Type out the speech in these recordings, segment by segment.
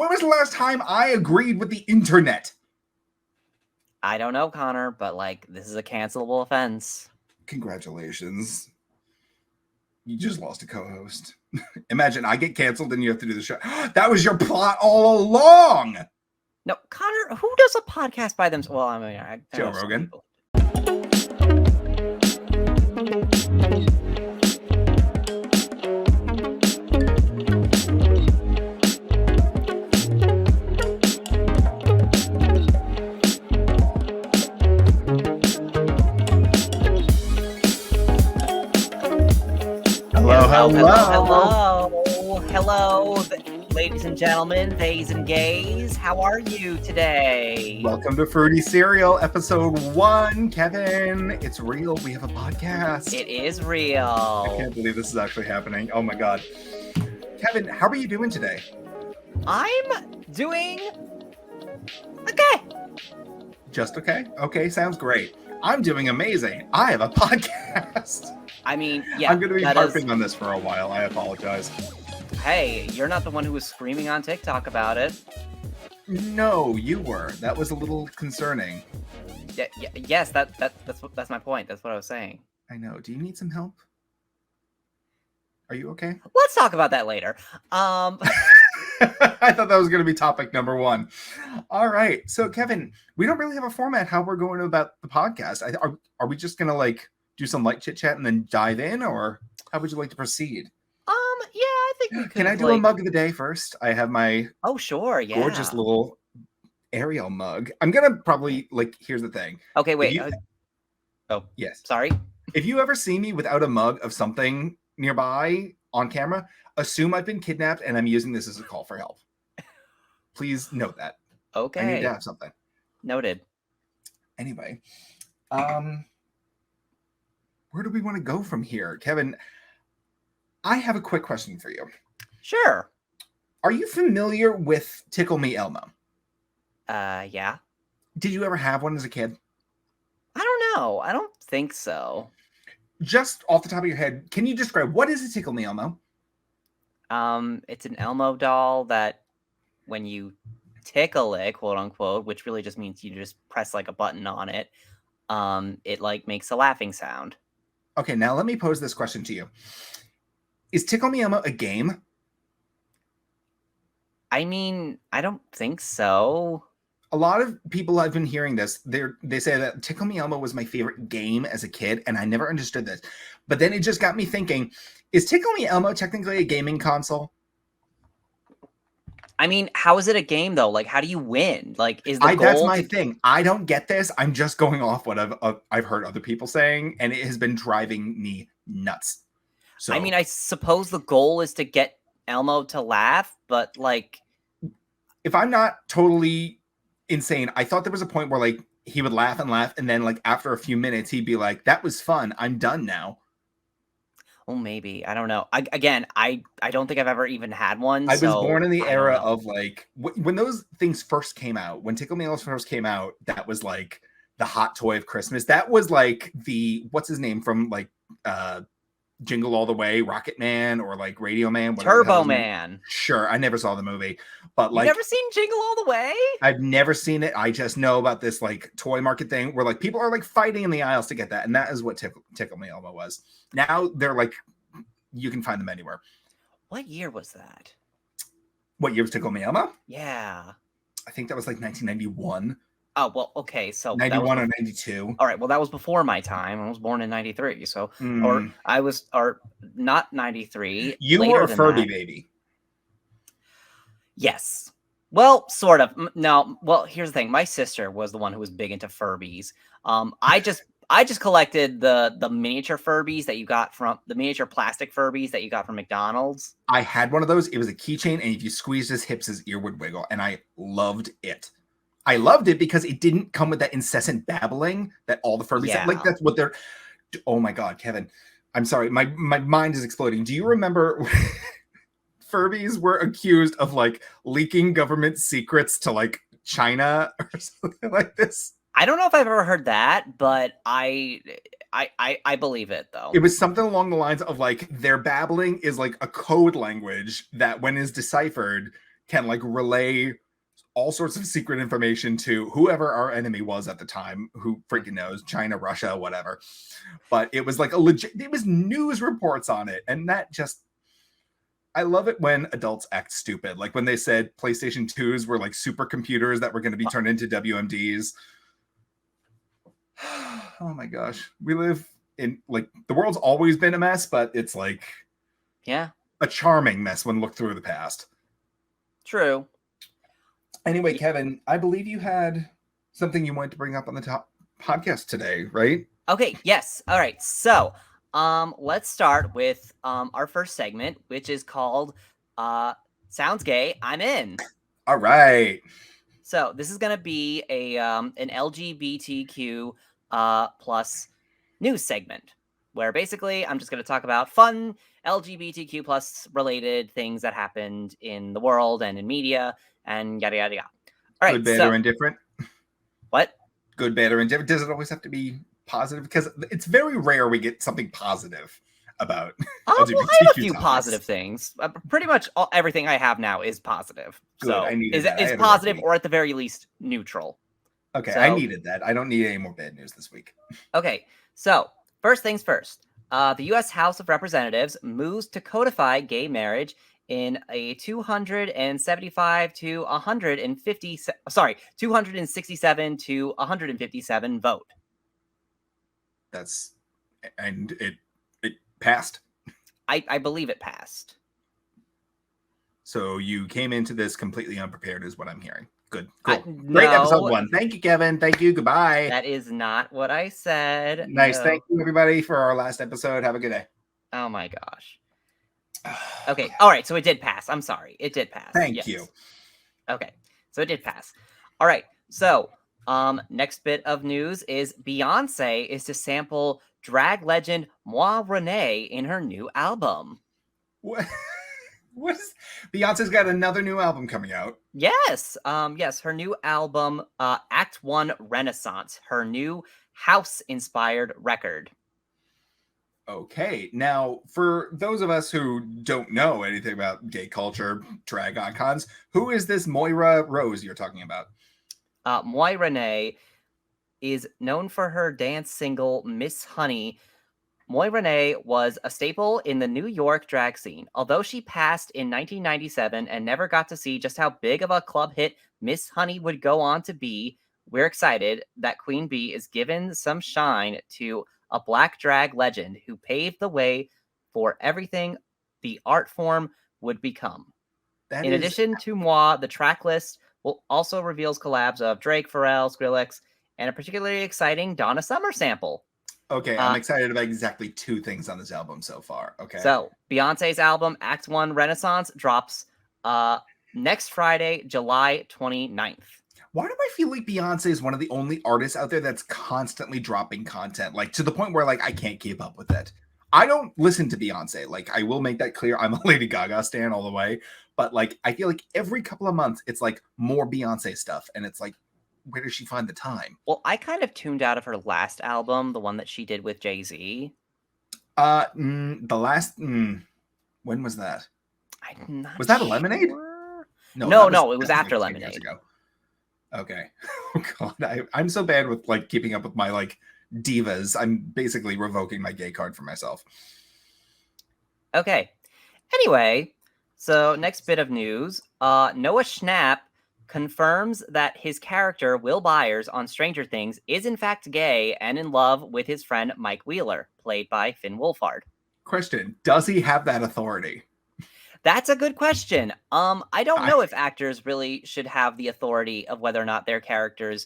When was the last time I agreed with the internet? I don't know, Connor, but like this is a cancelable offense. Congratulations. You just lost a co-host. Imagine I get canceled and you have to do the show. That was your plot all along. No, Connor, who does a podcast by themselves? Well, I mean, Joe Rogan. Hello, ladies and gentlemen, theys and gays. How are you today? Welcome to Fruity Cereal, episode 1. Kevin, it's real. We have a podcast. It is real. I can't believe this is actually happening. Oh my God. Kevin, how are you doing today? I'm doing okay. Just okay? Okay, sounds great. I'm doing amazing. I have a podcast. I mean, yeah. I'm going to be harping on this for a while. I apologize. Hey, you're not the one who was screaming on TikTok about it. No, you were. That was a little concerning. Yes, that's my point. That's what I was saying. I know. Do you need some help? Are you okay? Let's talk about that later. I thought that was going to be topic number 1. All right. So, Kevin, we don't really have a format how we're going about the podcast. Are we just going to like do some light chit chat and then dive in, or how would you like to proceed? Yeah, I think we could. Can I do a mug of the day first? I have my gorgeous little Ariel mug. I'm going to probably here's the thing. Okay, wait. Yes. Sorry. If you ever see me without a mug of something nearby on camera, assume I've been kidnapped and I'm using this as a call for help. Please note that. Okay. I need to have something. Noted. Anyway, where do we want to go from here? Kevin, I have a quick question for you. Sure. Are you familiar with Tickle Me Elmo? Yeah. Did you ever have one as a kid? I don't know. I don't think so. Just off the top of your head, can you describe what is a Tickle Me Elmo? It's an Elmo doll that when you tickle it, quote unquote, which really just means you just press like a button on it, it like makes a laughing sound. Okay, now let me pose this question to you. Is Tickle Me Elmo a game? I mean, I don't think so. A lot of people I've been hearing this, they say that Tickle Me Elmo was my favorite game as a kid, and I never understood this. But then it just got me thinking, is Tickle Me Elmo technically a gaming console? I mean, how is it a game, though? Like, how do you win? Like, is the goal... That's my thing. I don't get this. I'm just going off what I've heard other people saying, and it has been driving me nuts. So, I mean, I suppose the goal is to get Elmo to laugh, but, like... If I'm not totally insane, I thought there was a point where, like, he would laugh, and then, like, after a few minutes, he'd be like, that was fun. I'm done now. Oh, maybe. I don't know. I don't think I've ever even had one. I was born in the era of, like, when those things first came out, when Tickle Me Elmo first came out, that was, like, the hot toy of Christmas. That was, like, what's his name from, like, Jingle All the Way, Rocket Man, or like Radio Man, Turbo Man. Sure, I never saw the movie, but like, you've never seen Jingle All the Way? I've never seen it. I just know about this like toy market thing where like people are like fighting in the aisles to get that, and that is what Tickle Me Elmo was. Now they're like, you can find them anywhere. What year was that? What year was Tickle Me Elmo? Yeah, I think that was like 1991. Oh, well, okay, so 91 or 92. All right, well, that was before my time. I was born in 93, so, or not 93. You were a Furby baby. Yes. Well, sort of. No, well, here's the thing. My sister was the one who was big into Furbies. I just collected the miniature Furbies that you got from, the miniature plastic Furbies that you got from McDonald's. I had one of those. It was a keychain, and if you squeezed his hips, his ear would wiggle, and I loved it. I loved it because it didn't come with that incessant babbling that all the Furbies have. Like, that's what they're... Oh, my God, Kevin. I'm sorry. My mind is exploding. Do you remember Furbies were accused of, like, leaking government secrets to, like, China or something like this? I don't know if I've ever heard that, but I believe it, though. It was something along the lines of, like, their babbling is, like, a code language that, when is deciphered, can like relay all sorts of secret information to whoever our enemy was at the time, who freaking knows, China, Russia, whatever. But it was like it was news reports on it. And that just, I love it when adults act stupid. Like when they said PlayStation 2s were like supercomputers that were going to be turned into WMDs. Oh my gosh. We live in like, the world's always been a mess, but it's like a charming mess when looked through the past. True. Anyway, Kevin, I believe you had something you wanted to bring up on the top podcast today, right? Okay, yes. All right. So, let's start with our first segment, which is called Sounds Gay, I'm In. All right. So, this is going to be a an LGBTQ plus news segment where basically I'm just going to talk about fun LGBTQ plus related things that happened in the world and in media and yada yada yada. All right. Good, bad, or indifferent? What? Good, bad, or indifferent? Does it always have to be positive? Because it's very rare we get something positive about LGBTQ well, I have a few topics. positive things. Pretty much everything I have now is positive. Good, so is positive or at the very least neutral. Okay, so, I needed that. I don't need any more bad news this week. Okay, so first things first. The U.S. House of Representatives moves to codify gay marriage in a 267 to 157 vote. And it passed. I believe it passed. So you came into this completely unprepared, is what I'm hearing. Good, cool. Great episode 1. Thank you, Kevin. Thank you. Goodbye. That is not what I said. Nice. No. Thank you, everybody, for our last episode. Have a good day. Oh my gosh. Okay. All right. So it did pass. I'm sorry. It did pass. Thank you. Okay. So it did pass. All right. So next bit of news is Beyonce is to sample drag legend Moi Renee in her new album. What? What is Beyonce's got another new album coming out? Yes. Yes, her new album, Act 1 Renaissance, her new house-inspired record. Okay. Now, for those of us who don't know anything about gay culture, drag icons, who is this Moira Rose you're talking about? Moi Renee is known for her dance single, Miss Honey. Moi Renee was a staple in the New York drag scene. Although she passed in 1997 and never got to see just how big of a club hit Miss Honey would go on to be, we're excited that Queen Bee is given some shine to a black drag legend who paved the way for everything the art form would become. In addition to Moi, the track list will also reveals collabs of Drake, Pharrell, Skrillex, and a particularly exciting Donna Summer sample. Okay, I'm excited about exactly 2 things on this album so far. Okay. So, Beyonce's album, Act 1 Renaissance, drops next Friday, July 29th. Why do I feel like Beyonce is one of the only artists out there that's constantly dropping content, like to the point where like I can't keep up with it? I don't listen to Beyonce. Like, I will make that clear. I'm a Lady Gaga stan all the way. But like, I feel like every couple of months, it's like more Beyonce stuff. And it's like, where does she find the time? Well, I kind of tuned out of her last album, the one that she did with Jay-Z. The last, when was that? I'm not Was that sure. Lemonade? No, it was after Lemonade. Okay. Oh God, I'm so bad with like keeping up with my like divas. I'm basically revoking my gay card for myself. Okay. Anyway, so next bit of news. Noah Schnapp confirms that his character, Will Byers, on Stranger Things is in fact gay and in love with his friend Mike Wheeler, played by Finn Wolfhard. Question, does he have that authority? That's a good question. I don't know if actors really should have the authority of whether or not their characters,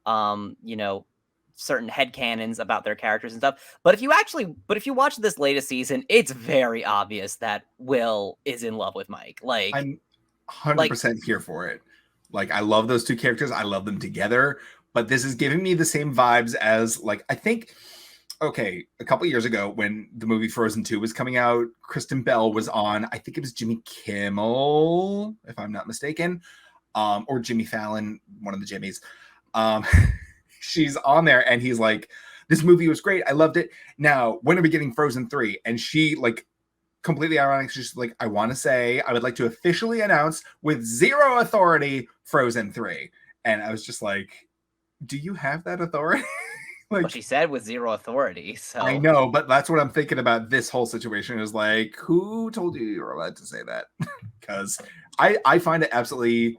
certain headcanons about their characters and stuff. But if you watch this latest season, it's very obvious that Will is in love with Mike. Like, I'm 100% here for it. Like, I love those 2 characters. I love them together. But this is giving me the same vibes as, like, I think, okay, a couple years ago when the movie Frozen 2 was coming out, Kristen Bell was on, I think it was Jimmy Kimmel, if I'm not mistaken, or Jimmy Fallon, one of the Jimmys. She's on there and he's like, this movie was great. I loved it. Now, when are we getting Frozen 3? And she, like, completely ironic. She's just like, I want to say, I would like to officially announce with zero authority Frozen 3. And I was just like, do you have that authority? Like, well, she said with zero authority. So I know, but that's what I'm thinking about this whole situation is like, who told you were allowed to say that? Because I find it absolutely...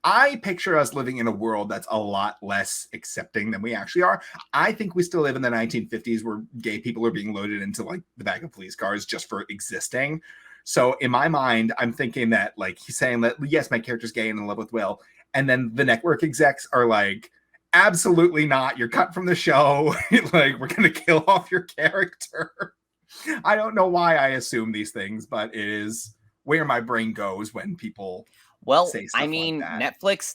I picture us living in a world that's a lot less accepting than we actually are. I think we still live in the 1950s where gay people are being loaded into like the back of police cars just for existing. So in my mind, I'm thinking that like he's saying that, yes, my character's gay and in love with Will. And then the network execs are like, absolutely not. You're cut from the show. Like, we're going to kill off your character. I don't know why I assume these things, but it is where my brain goes when people... Well, I mean, like Netflix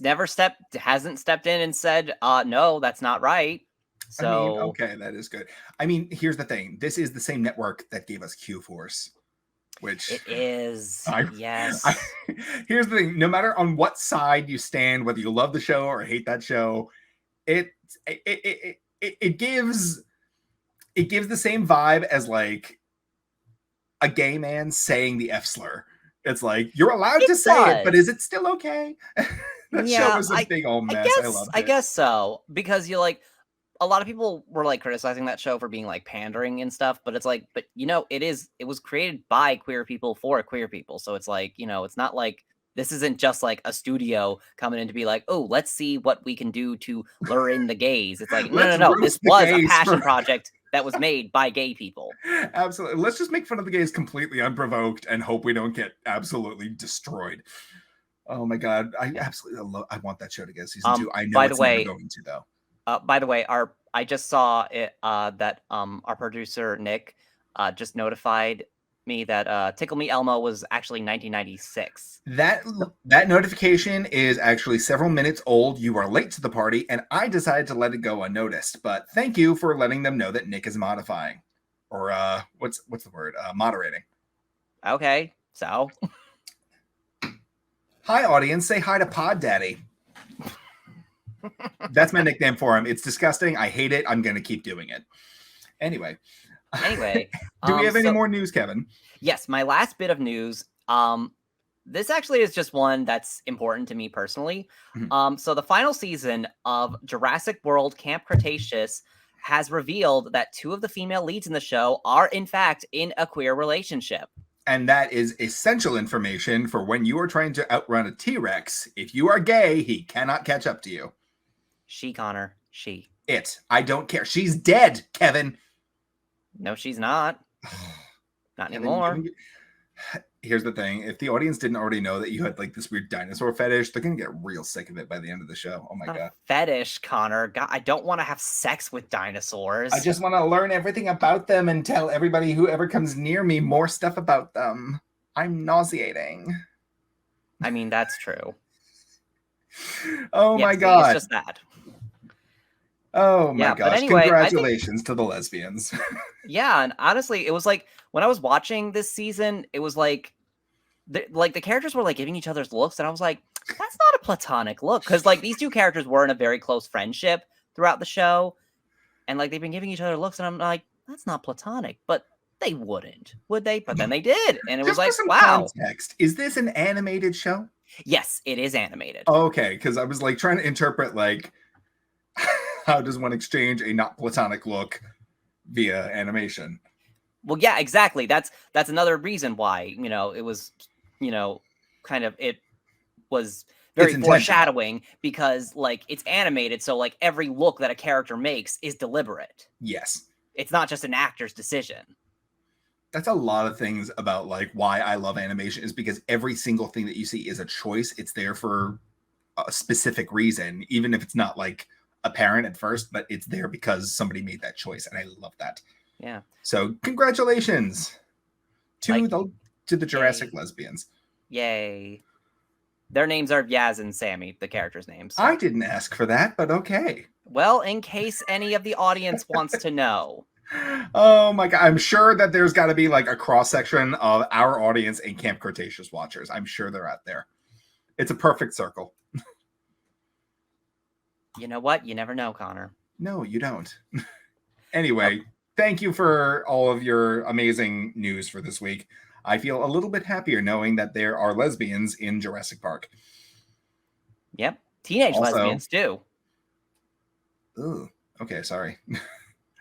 hasn't stepped in and said, no, that's not right. So, I mean, okay, that is good. I mean, here's the thing. This is the same network that gave us Q-Force, which... It is, yes. Here's the thing. No matter on what side you stand, whether you love the show or hate that show, it gives the same vibe as like a gay man saying the F slur. It's like, you're allowed to say it, but is it still okay? That show is a big old mess. I loved it. I guess so, because you're like, a lot of people were like criticizing that show for being like pandering and stuff, but it's like, but you know, it was created by queer people for queer people. So it's like, you know, it's not like, this isn't just like a studio coming in to be like, oh, let's see what we can do to lure in the gays. It's like, no. This was a passion project that was made by gay people. Absolutely. Let's just make fun of the gays completely unprovoked and hope we don't get absolutely destroyed. Oh my God. I absolutely I want that show to get season 2. I know it's never going to, though. By the way, I just saw it, that our producer, Nick, just notified me that Tickle Me Elmo was actually 1996. That notification is actually several minutes old. You are late to the party, and I decided to let it go unnoticed. But thank you for letting them know that Nick is modifying, or what's the word? Moderating. Okay, so hi, audience. Say hi to Pod Daddy. That's my nickname for him. It's disgusting. I hate it. I'm going to keep doing it. Anyway, do we have any more news, Kevin? Yes, my last bit of news. This actually is just one that's important to me personally. Mm-hmm. So the final season of Jurassic World Camp Cretaceous has revealed that 2 of the female leads in the show are in fact in a queer relationship. And that is essential information for when you are trying to outrun a T-Rex. If you are gay, he cannot catch up to you. She, Connor. She. It. I don't care. She's dead, Kevin. No, she's not. Not anymore. Here's the thing. If the audience didn't already know that you had like this weird dinosaur fetish, they're going to get real sick of it by the end of the show. Oh my God. Fetish, Connor. God, I don't want to have sex with dinosaurs. I just want to learn everything about them and tell everybody whoever comes near me more stuff about them. I'm nauseating. I mean, that's true. Oh my God. It's just that. Oh my gosh. Anyway, congratulations to the lesbians. Yeah, and honestly, it was like when I was watching this season, it was like the characters were like giving each other's looks, and I was like, that's not a platonic look, because like these 2 characters were in a very close friendship throughout the show, and like they've been giving each other looks, and I'm like, that's not platonic, but they wouldn't, would they? But then they did, and it was like, wow. Context. Is this an animated show? Yes, it is animated. Okay, because I was like trying to interpret like how does one exchange a not platonic look via animation? Well, yeah, exactly. That's another reason why, you know, it was, you know, kind of, it was very foreshadowing, because like it's animated. So like every look that a character makes is deliberate. Yes. It's not just an actor's decision. That's a lot of things about like why I love animation, is because every single thing that you see is a choice. It's there for a specific reason, even if it's not like apparent at first, but it's there because somebody made that choice, and I love that. Yeah. So congratulations to the Jurassic lesbians. Yay. Their names are Yaz and Sammy, the characters' names. I didn't ask for that, but okay. Well, in case any of the audience wants to know. Oh my God. I'm sure that there's got to be like a cross section of our audience and Camp Cretaceous watchers. I'm sure they're out there. It's a perfect circle. You know what? You never know, Connor. No, you don't. Anyway, thank you for all of your amazing news for this week. I feel a little bit happier knowing that there are lesbians in Jurassic Park. Yep. Teenage lesbians, too. Ooh, okay, sorry.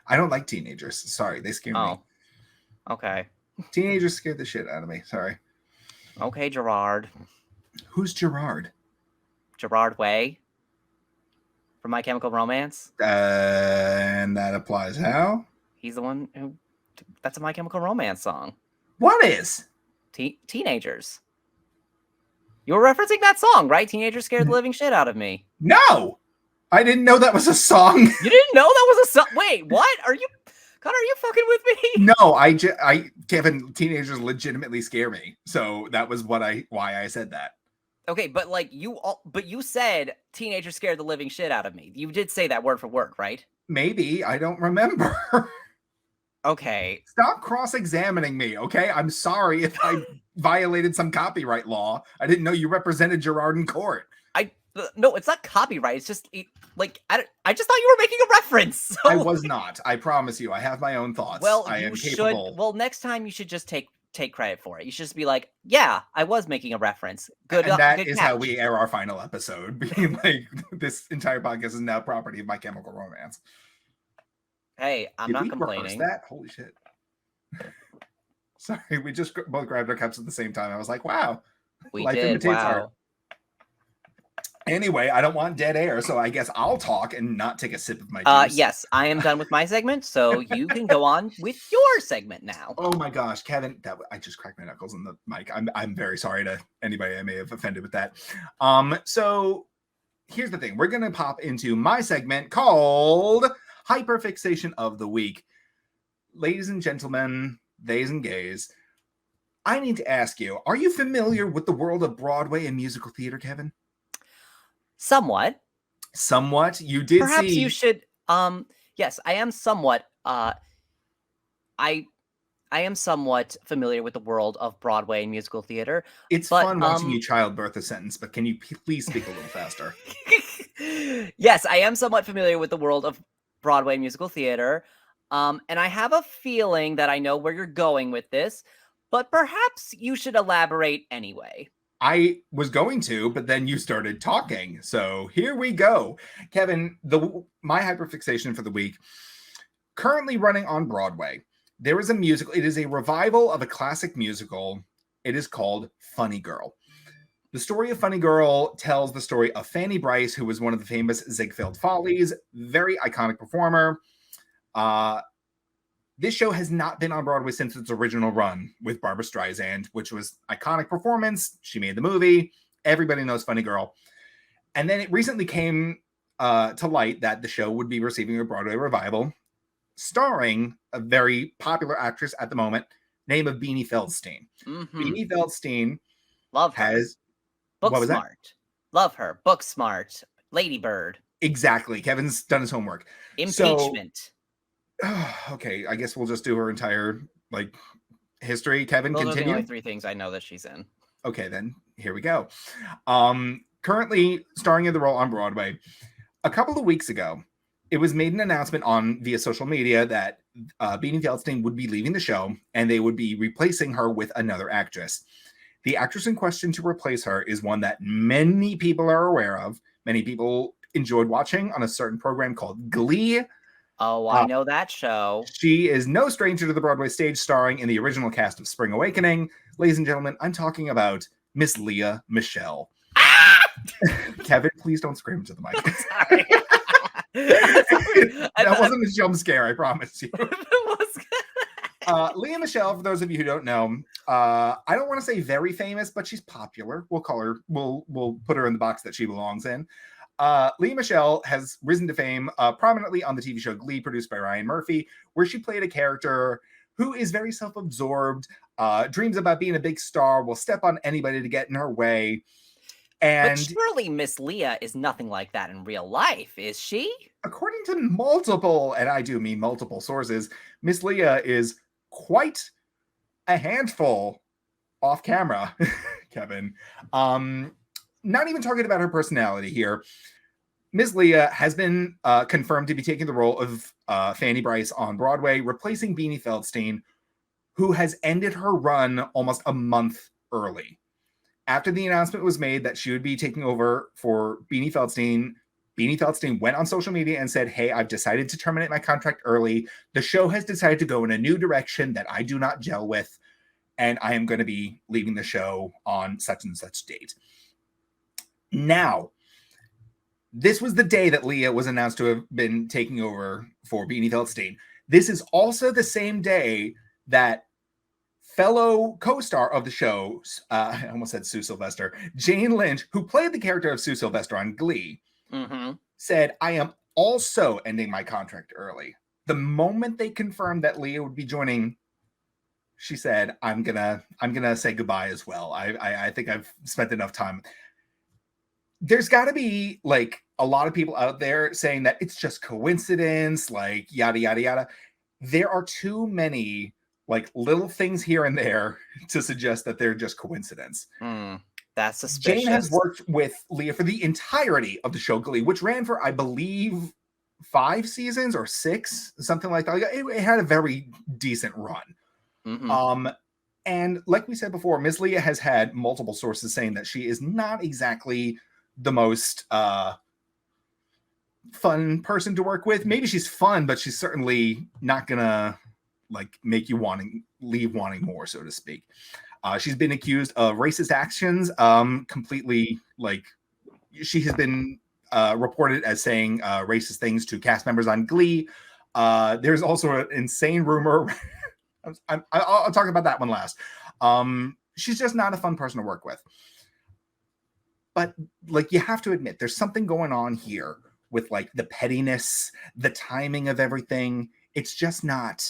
I don't like teenagers. Sorry, they scare me. Okay. Teenagers scared the shit out of me. Sorry. Okay, Gerard. Who's Gerard? Gerard Way from My Chemical Romance. And that applies how? He's the one who... That's a My Chemical Romance song. What is? Teenagers. You were referencing that song, right? Teenagers scared the living shit out of me. No! I didn't know that was a song. You didn't know that was a song? Wait, what? Connor, are you fucking with me? No, Kevin, teenagers legitimately scare me. So that was why I said that. Okay, but you said teenagers scared the living shit out of me. You did say that word for word, right? Maybe. I don't remember. Okay. Stop cross-examining me, okay? I'm sorry if I violated some copyright law. I didn't know you represented Gerard in court. No, it's not copyright. It's just I just thought you were making a reference. So. I was not. I promise you. I have my own thoughts. Well, I am capable. Well, next time you should just take credit for it. You should just be like, yeah, I was making a reference. Good. And that is catch. how we air our final episode. Being like, this entire podcast is now property of My Chemical Romance. Hey, I'm not complaining. That? Holy shit. Sorry, we just both grabbed our cups at the same time. I was like, wow. We did. Wow. Anyway, I don't want dead air, so I guess I'll talk and not take a sip of my juice. Yes, I am done with my segment, so you can go on with your segment now. Oh my gosh, Kevin, I just cracked my knuckles on the mic. I'm very sorry to anybody I may have offended with that. So here's the thing. We're going to pop into my segment called Hyperfixation of the Week. Ladies and gentlemen, theys and gays, I need to ask you, are you familiar with the world of Broadway and musical theater, Kevin? Somewhat. You did. Perhaps you should. Yes, I am somewhat. I am somewhat familiar with the world of Broadway and musical theater. It's fun watching you childbirth a sentence, but can you please speak a little faster? Yes, I am somewhat familiar with the world of Broadway and musical theater. And I have a feeling that I know where you're going with this, but perhaps you should elaborate anyway. I was going to, but then you started talking. So here we go. Kevin, my hyperfixation for the week, currently running on Broadway. There is a musical. It is a revival of a classic musical. It is called Funny Girl. The story of Funny Girl tells the story of Fanny Brice, who was one of the famous Ziegfeld Follies, very iconic performer. This show has not been on Broadway since its original run with Barbra Streisand, which was iconic performance. She made the movie. Everybody knows Funny Girl. And then it recently came to light that the show would be receiving a Broadway revival starring a very popular actress at the moment, name of Beanie Feldstein. Mm-hmm. Beanie Feldstein Love her. Book smart. Love her. Book smart. Lady Bird. Exactly. Kevin's done his homework. Impeachment. Okay, I guess we'll just do her entire history. Kevin, those continue. Are the only 3 things I know that she's in. Okay, then here we go. Currently starring in the role on Broadway. A couple of weeks ago, it was made an announcement via social media that Beanie Feldstein would be leaving the show and they would be replacing her with another actress. The actress in question to replace her is one that many people are aware of. Many people enjoyed watching on a certain program called Glee. Oh, I know that show. She is no stranger to the Broadway stage, starring in the original cast of Spring Awakening. Ladies and gentlemen, I'm talking about Miss Lea Michele. Ah! Kevin, please don't scream into the mic. Sorry. That wasn't a jump scare, I promise you. Lea Michele, for those of you who don't know, I don't want to say very famous, but she's popular. We'll put her in the box that she belongs in. Lea Michele has risen to fame prominently on the TV show Glee, produced by Ryan Murphy, where she played a character who is very self-absorbed, dreams about being a big star, will step on anybody to get in her way. And but surely Miss Lea is nothing like that in real life, is she? According to multiple, and I do mean multiple sources, Miss Lea is quite a handful off camera, Kevin. Not even talking about her personality here. Ms. Lea has been confirmed to be taking the role of Fanny Brice on Broadway, replacing Beanie Feldstein, who has ended her run almost a month early. After the announcement was made that she would be taking over for Beanie Feldstein went on social media and said, hey, I've decided to terminate my contract early. The show has decided to go in a new direction that I do not gel with, and I am going to be leaving the show on such and such date. Now, this was the day that Lea was announced to have been taking over for Beanie Feldstein. This is also the same day that fellow co-star of the show, I almost said Sue Sylvester, Jane Lynch, who played the character of Sue Sylvester on Glee, said, I am also ending my contract early. The moment they confirmed that Lea would be joining, she said, I'm gonna say goodbye as well. I think I've spent enough time. There's got to be like a lot of people out there saying that it's just coincidence, like yada yada yada. There are too many like little things here and there to suggest that they're just coincidence. That's suspicious. Jane has worked with Lea for the entirety of the show Glee, which ran for, I believe, 5 seasons or 6, something like that. It had a very decent run. And like we said before, Miss Lea has had multiple sources saying that she is not exactly the most fun person to work with. Maybe she's fun, but she's certainly not gonna like make you leave wanting more, so to speak. She's been accused of racist actions. Completely, like, she has been reported as saying racist things to cast members on Glee. There's also an insane rumor. I'll talk about that one last. She's just not a fun person to work with. But like, you have to admit, there's something going on here with like the pettiness, the timing of everything. It's just not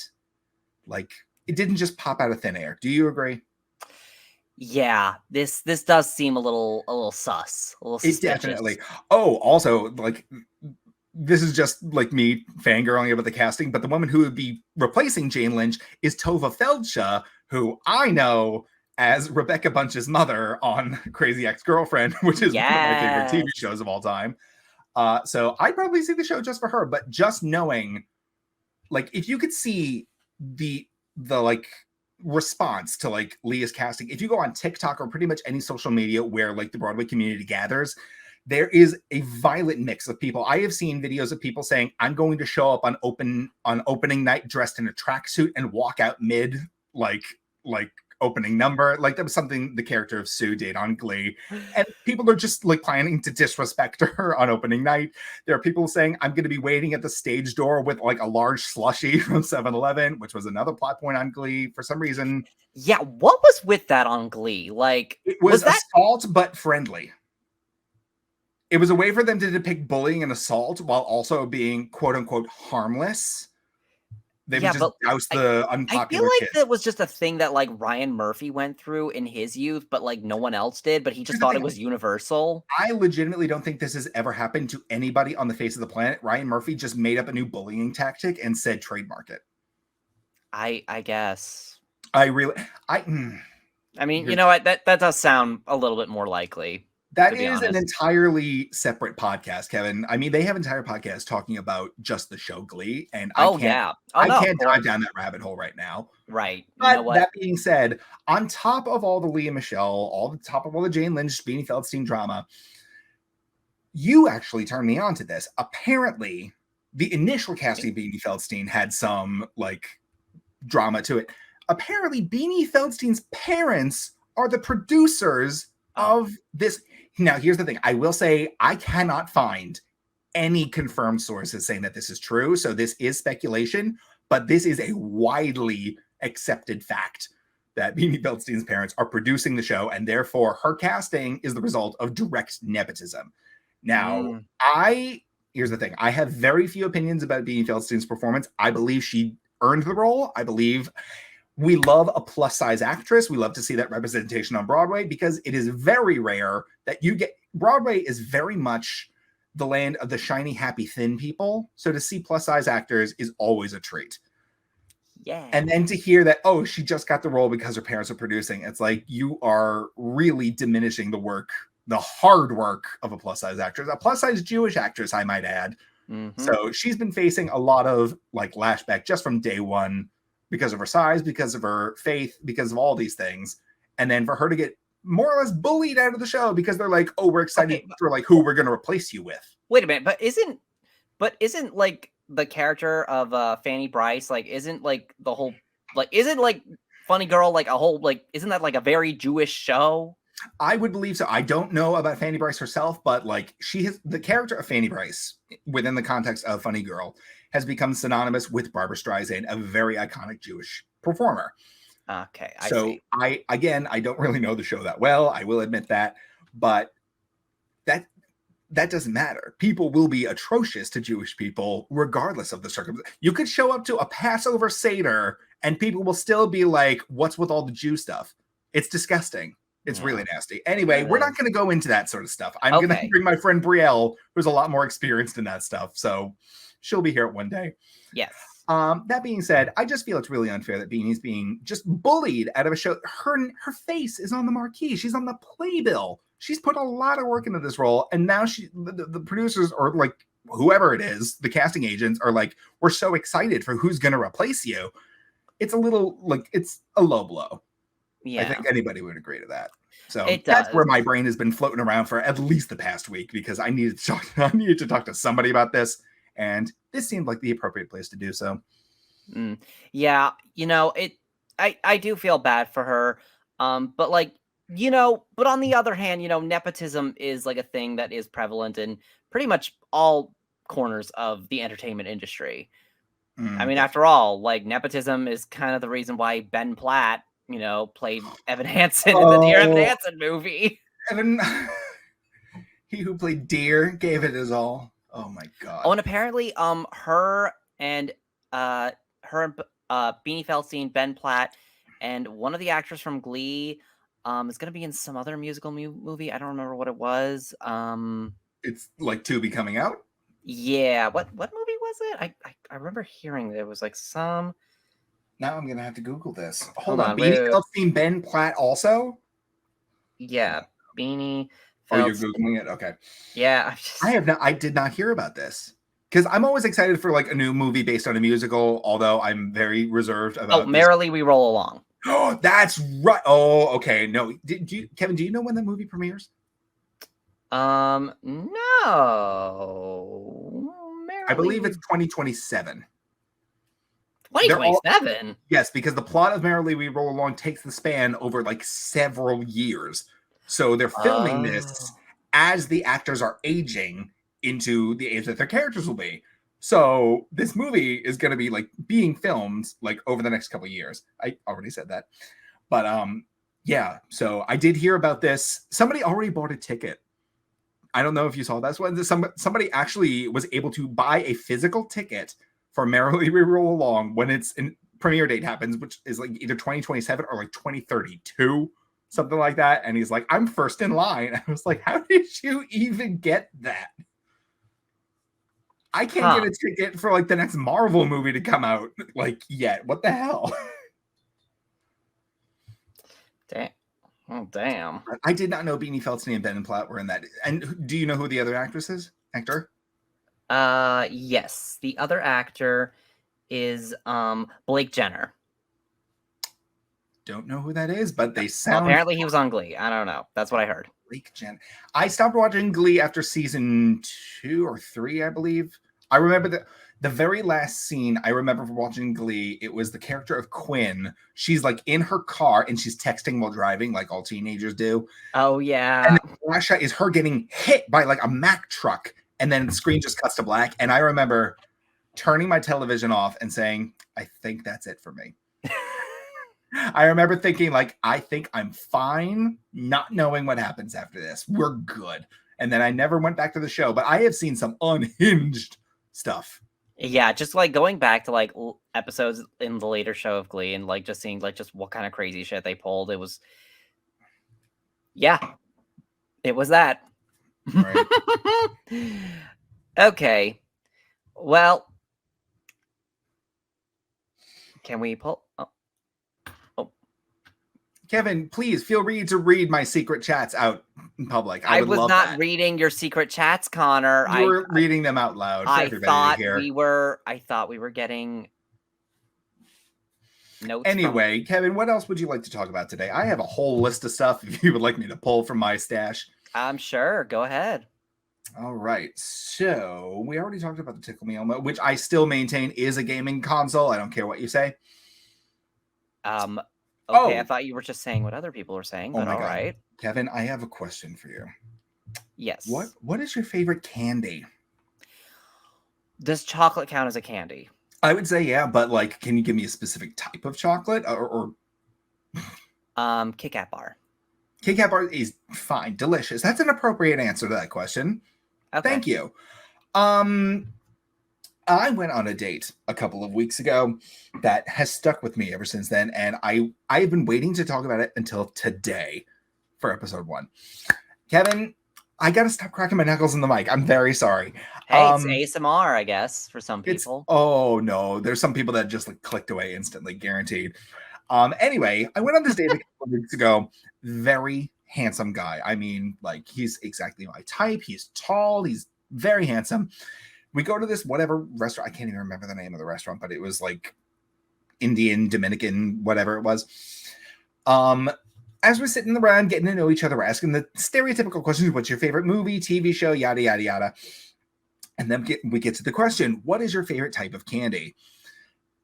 like, it didn't just pop out of thin air. Do you agree? Yeah, this does seem a little sus, a little suspicious. It definitely. Oh, also, like, this is just like me fangirling about the casting, but the woman who would be replacing Jane Lynch is Tova Feldsha, who I know as Rebecca Bunch's mother on Crazy Ex-Girlfriend, which is one of my favorite TV shows of all time. So I'd probably see the show just for her, but just knowing, like, if you could see the like response to like Lea's casting, if you go on TikTok or pretty much any social media where like the Broadway community gathers, there is a violent mix of people. I have seen videos of people saying, I'm going to show up on opening night dressed in a tracksuit and walk out mid like opening number. Like, that was something the character of Sue did on Glee. And people are just like planning to disrespect her on opening night. There are people saying, I'm going to be waiting at the stage door with like a large slushie from 7-Eleven, which was another plot point on Glee for some reason. Yeah, what was with that on Glee? Like, it was assault but friendly. It was a way for them to depict bullying and assault while also being quote unquote harmless. They would just douse the unpopular I feel like kids. that was just a thing that like Ryan Murphy went through in his youth, but like no one else did, but he just thought it was universal. I legitimately don't think this has ever happened to anybody on the face of the planet. Ryan Murphy just made up a new bullying tactic and said trademark it. I guess. I mean, you know what? That does sound a little bit more likely. That is an entirely separate podcast, Kevin. I mean, they have entire podcasts talking about just the show Glee, and I can't dive down that rabbit hole right now. Right. But that being said, on top of all the Lea Michele, top of all the Jane Lynch, Beanie Feldstein drama, you actually turned me on to this. Apparently, the initial casting of Beanie Feldstein had some like drama to it. Apparently, Beanie Feldstein's parents are the producers of this. Now, here's the thing. I will say I cannot find any confirmed sources saying that this is true. So this is speculation, but this is a widely accepted fact that Beanie Feldstein's parents are producing the show, and therefore her casting is the result of direct nepotism. Now, here's the thing. I have very few opinions about Beanie Feldstein's performance. I believe she earned the role. I believe we love a plus size actress. We love to see that representation on Broadway because it is very rare that you get. Broadway is very much the land of the shiny, happy, thin people. So to see plus size actors is always a treat. Yeah. And then to hear that, oh, she just got the role because her parents are producing. It's like, you are really diminishing the work, the hard work of a plus size actress, a plus size Jewish actress, I might add. So she's been facing a lot of like lashback just from day one because of her size, because of her faith, because of all these things. And then for her to get more or less bullied out of the show because they're like, oh, we're excited for like who we're going to replace you with. Wait a minute, but isn't like the character of Fanny Bryce, like isn't like the whole, like isn't like Funny Girl like a whole, like isn't that like a very Jewish show? I would believe so. I don't know about Fanny Bryce herself, but like she has, the character of Fanny Bryce within the context of Funny Girl has become synonymous with Barbra Streisand, a very iconic Jewish performer. Okay. I don't really know the show that well. I will admit that, but that doesn't matter. People will be atrocious to Jewish people regardless of the circumstance. You could show up to a Passover Seder and people will still be like, what's with all the Jew stuff? It's disgusting. It's really nasty. Anyway, we're not going to go into that sort of stuff. I'm going to bring my friend Brielle, who's a lot more experienced in that stuff. So she'll be here one day. Yes. That being said, I just feel it's really unfair that Beanie's being just bullied out of a show. Her face is on the marquee. She's on the playbill. She's put a lot of work into this role. And now the producers, or like whoever it is, the casting agents are like, we're so excited for who's going to replace you. It's a little like, it's a low blow. Yeah. I think anybody would agree to that. So that's where my brain has been floating around for at least the past week, because I needed to talk to somebody about this. And this seemed like the appropriate place to do so. Yeah, I do feel bad for her. But like, but on the other hand, nepotism is like a thing that is prevalent in pretty much all corners of the entertainment industry. I mean, after all, like nepotism is kind of the reason why Ben Platt, played Evan Hansen in the Dear Evan Hansen movie. Evan, he who played Dear gave it his all. Oh my god. Oh, and apparently, her and Beanie Feldstein, Ben Platt, and one of the actors from Glee, is going to be in some other musical movie. I don't remember what it was. It's like to be coming out. Yeah. What movie was it? I remember hearing there was like some. Now I'm gonna have to Google this. Hold on. Beanie Feldstein, Ben Platt also. Yeah, Beanie. Oh, you're Googling it? Okay. Yeah. I did not hear about this, because I'm always excited for like a new movie based on a musical, although I'm very reserved about Merrily We Roll Along. Oh, that's right. Oh, okay. No. Kevin, do you know when the movie premieres? No. I believe it's 2027. 2027? Yes, because the plot of Merrily We Roll Along takes the span over like several years. So they're filming this as the actors are aging into the age that their characters will be. So this movie is going to be like being filmed like over the next couple of years. I already said that. But yeah, so I did hear about this. Somebody already bought a ticket. I don't know if you saw that. Somebody actually was able to buy a physical ticket for Merrily We Roll Along when its premiere date happens, which is like either 2027 or like 2032. Something like that. And he's like, I'm first in line. I was like, how did you even get that? I can't get a ticket for like the next Marvel movie to come out like yet. What the hell? Damn. Oh, damn. I did not know Beanie Feldstein and Ben Platt were in that. And do you know who the other actor? Yes. The other actor is Blake Jenner. Don't know who that is, but they sound. Well, apparently he was on Glee. I don't know. That's what I heard. Blake Jenner. I stopped watching Glee after season 2 or 3, I believe. I remember the very last scene I remember from watching Glee. It was the character of Quinn. She's like in her car and she's texting while driving, like all teenagers do. Oh yeah. And the flash shot is her getting hit by like a Mack truck, and then the screen just cuts to black. And I remember turning my television off and saying, "I think that's it for me." I remember thinking, like, I think I'm fine, not knowing what happens after this. We're good. And then I never went back to the show, but I have seen some unhinged stuff. Yeah, just like going back to like episodes in the later show of Glee and like just seeing like just what kind of crazy shit they pulled. It was, yeah, it was that. Right. Okay. Well, can we pull? Kevin, please feel free to read my secret chats out in public. I was not reading your secret chats, Connor. You were reading them out loud for everybody to hear. I thought we were getting. Anyway, Kevin, what else would you like to talk about today? I have a whole list of stuff if you would like me to pull from my stash. I'm sure. Go ahead. All right. So we already talked about the Tickle Me Elmo, which I still maintain is a gaming console. I don't care what you say. Okay, I thought you were just saying what other people were saying, but all right. Kevin, I have a question for you. Yes. What is your favorite candy? Does chocolate count as a candy? I would say yeah, but like, can you give me a specific type of chocolate or Kit Kat bar. Kit Kat bar is fine, delicious. That's an appropriate answer to that question. Okay. Thank you. I went on a date a couple of weeks ago that has stuck with me ever since then, and I've been waiting to talk about it until today for episode 1. Kevin, I gotta stop cracking my knuckles in the mic. I'm very sorry. Hey, it's ASMR, I guess, for some people. Oh no, there's some people that just like clicked away instantly, guaranteed. Anyway, I went on this date a couple of weeks ago. Very handsome guy. I mean, like, he's exactly my type. He's tall. He's very handsome. We go to this whatever restaurant. I can't even remember the name of the restaurant, but it was like Indian, Dominican, whatever it was. As we're sitting around getting to know each other, we're asking the stereotypical questions. What's your favorite movie, TV show, yada, yada, yada. And then we get to the question, what is your favorite type of candy?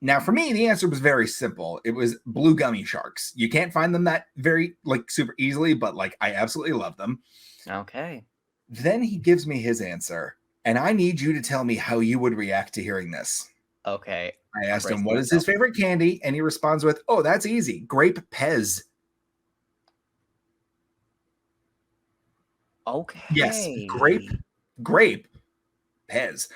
Now, for me, the answer was very simple. It was blue gummy sharks. You can't find them that very, like, super easily, but, like, I absolutely love them. Okay. Then he gives me his answer, and I need you to tell me how you would react to hearing this. Okay. I asked him, what is his favorite candy? And he responds with, oh, that's easy. Grape Pez. Okay. Yes, grape Pez.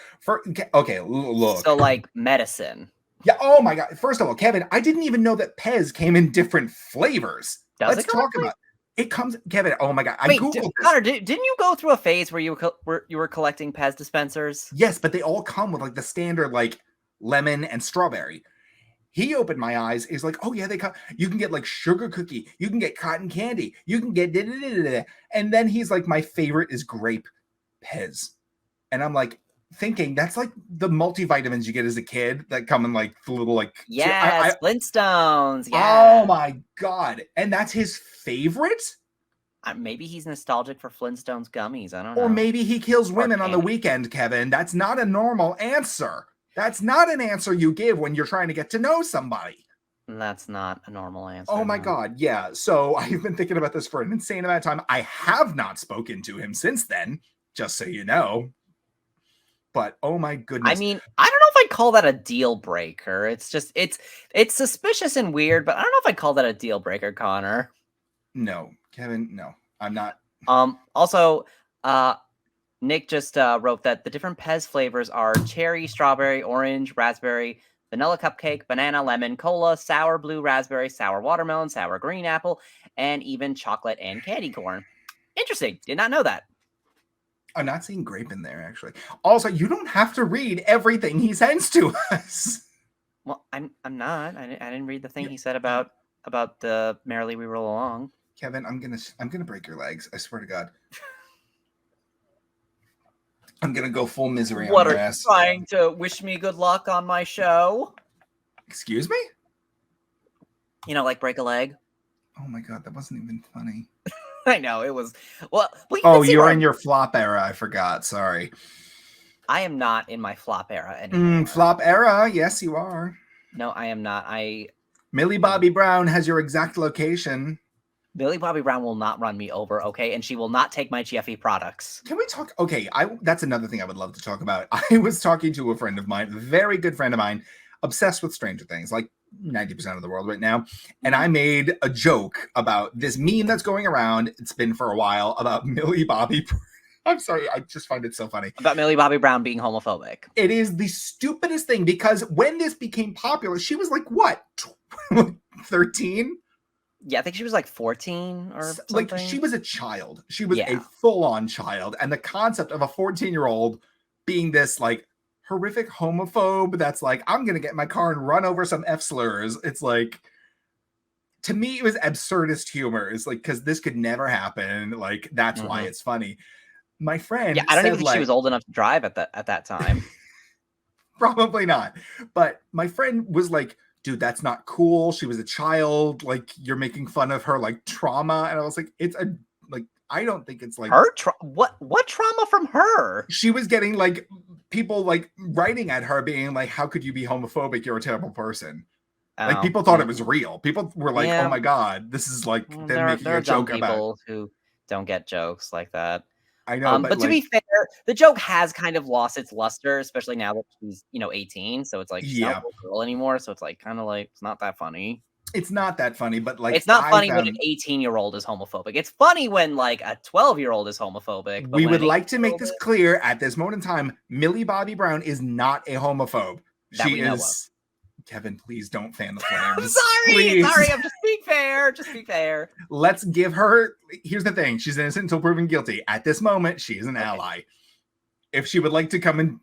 Okay, look. So, like, medicine. Yeah. Oh my God. First of all, Kevin, I didn't even know that Pez came in different flavors. Let's talk about it. It comes, Kevin. Oh my God. I googled this. Connor, didn't you go through a phase where you were collecting Pez dispensers? Yes, but they all come with like the standard like lemon and strawberry. He opened my eyes. He's like, oh yeah, they come. You can get like sugar cookie. You can get cotton candy. You can get and then he's like, my favorite is grape Pez, and I'm like, thinking that's like the multivitamins you get as a kid that come in like the little like Flintstones. Yeah. Oh my God. And that's his favorite? Maybe he's nostalgic for Flintstones gummies. I don't know. Or maybe he kills women on the weekend, Kevin. That's not a normal answer. That's not an answer you give when you're trying to get to know somebody. That's not a normal answer. Oh my God. Yeah. So I've been thinking about this for an insane amount of time. I have not spoken to him since then, just so you know. But oh my goodness. I mean, I don't know if I'd call that a deal breaker. It's just it's suspicious and weird, but I don't know if I'd call that a deal breaker, Connor. No, Kevin, no. I'm not. Also, Nick just wrote that the different Pez flavors are cherry, strawberry, orange, raspberry, vanilla cupcake, banana, lemon, cola, sour blue raspberry, sour watermelon, sour green apple, and even chocolate and candy corn. Interesting. Did not know that. I'm not seeing grape in there, actually. Also, you don't have to read everything he sends to us. Well, I'm not. I didn't read the thing he said about the Merrily We Roll Along. Kevin, I'm gonna break your legs. I swear to God. I'm gonna go full misery on your ass. What, are you trying to wish me good luck on my show? Excuse me? You know, like break a leg? Oh my God, that wasn't even funny. I know it was. Well, you're in your flop era. I forgot. Sorry. I am not in my flop era anymore. Flop era? Yes, you are. No, I am not. Millie Bobbi Brown has your exact location. Millie Bobbi Brown will not run me over, okay? And she will not take my GFE products. Can we talk? Okay, that's another thing I would love to talk about. I was talking to a friend of mine, a very good friend of mine, obsessed with Stranger Things, like 90% of the world right now. And I made a joke about this meme that's going around. It's been for a while about Millie Bobbi. I'm sorry. I just find it so funny. About Millie Bobbi Brown being homophobic. It is the stupidest thing because when this became popular, she was like, what? 13? Yeah, I think she was like 14 or something. Like, she was a child. She was a full-on child. And the concept of a 14-year-old being this, like, horrific homophobe that's like, I'm gonna get in my car and run over some F-slurs. It's like, to me, it was absurdist humor. It's like, because this could never happen. Like, that's why it's funny. My friend, I don't even think she was old enough to drive at that time. Probably not. But my friend was like dude, that's not cool. She was a child. Like, you're making fun of her like trauma. And I was like, it's a like, I don't think it's like her what trauma from her? She was getting like people like writing at her being like, how could you be homophobic? You're a terrible person. Like, people thought it was real. People were like, oh my God, this is like them making a joke about people who don't get jokes like that. I know, but like, to be fair, the joke has kind of lost its luster, especially now that she's 18. So it's like she's not a little girl anymore. So it's like kind of like it's not that funny. It's not that funny, but like it's not funny when an 18-year-old is homophobic. It's funny when like a 12-year-old is homophobic. We would like to make this clear at this moment in time. Millie Bobbi Brown is not a homophobe. She is. Kevin, please don't fan the flames. I'm sorry. Sorry, I'm just being fair. Just be fair. Let's give her. Here's the thing: she's innocent until proven guilty. At this moment, she is an ally. If she would like to come and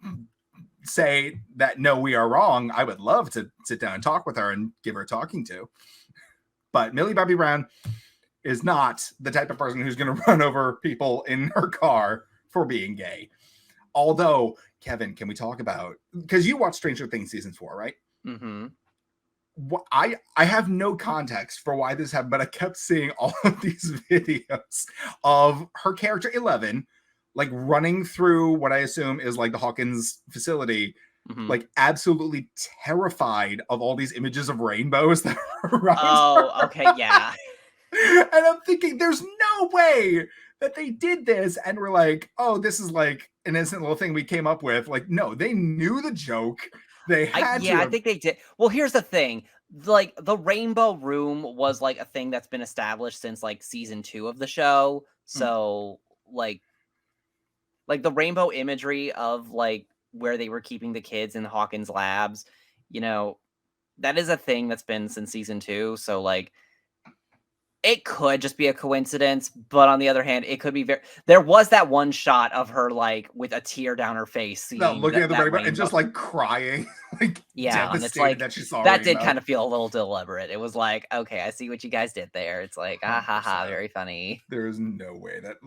say that no, we are wrong, I would love to sit down and talk with her and give her a talking to. But Millie Bobbi Brown is not the type of person who's going to run over people in her car for being gay. Although, Kevin, can we talk about, because you watched Stranger Things season 4, right? Mm-hmm. I have no context for why this happened, but I kept seeing all of these videos of her character 11 like running through what I assume is like the Hawkins facility, like absolutely terrified of all these images of rainbows that are around her. Okay, yeah. And I'm thinking, there's no way that they did this and we're like, oh, this is like an innocent little thing we came up with. Like, no, they knew the joke. They had to. I think they did. Well, here's the thing. Like, the Rainbow Room was like a thing that's been established since like season 2 of the show. So like the rainbow imagery of like where they were keeping the kids in Hawkins labs, that is a thing that's been since season 2. So like it could just be a coincidence, but on the other hand, it could be there was that one shot of her like with a tear down her face, looking at the rainbow and just like crying, like devastated, and it's like, that she saw that rainbow. Did kind of feel a little deliberate. It was like, okay, I see what you guys did there. It's like, very funny. There is no way that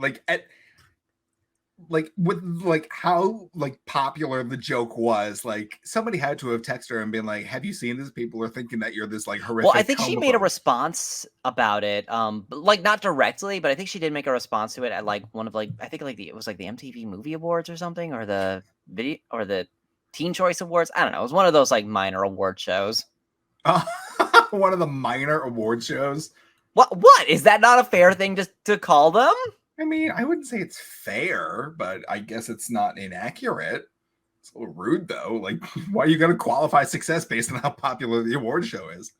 with like how like popular the joke was, like somebody had to have texted her and been like, have you seen this? People are thinking that you're this like horrific. Well, I think she made a response about it. Like not directly, but I think she did make a response to it at like one of like, I think like it was like the MTV Movie Awards or something, or the video or the Teen Choice Awards. I don't know. It was one of those like minor award shows. One of the minor award shows. What? Is that not a fair thing to call them? I mean, I wouldn't say it's fair, but I guess it's not inaccurate. It's a little rude, though. Like, why are you going to qualify success based on how popular the award show is?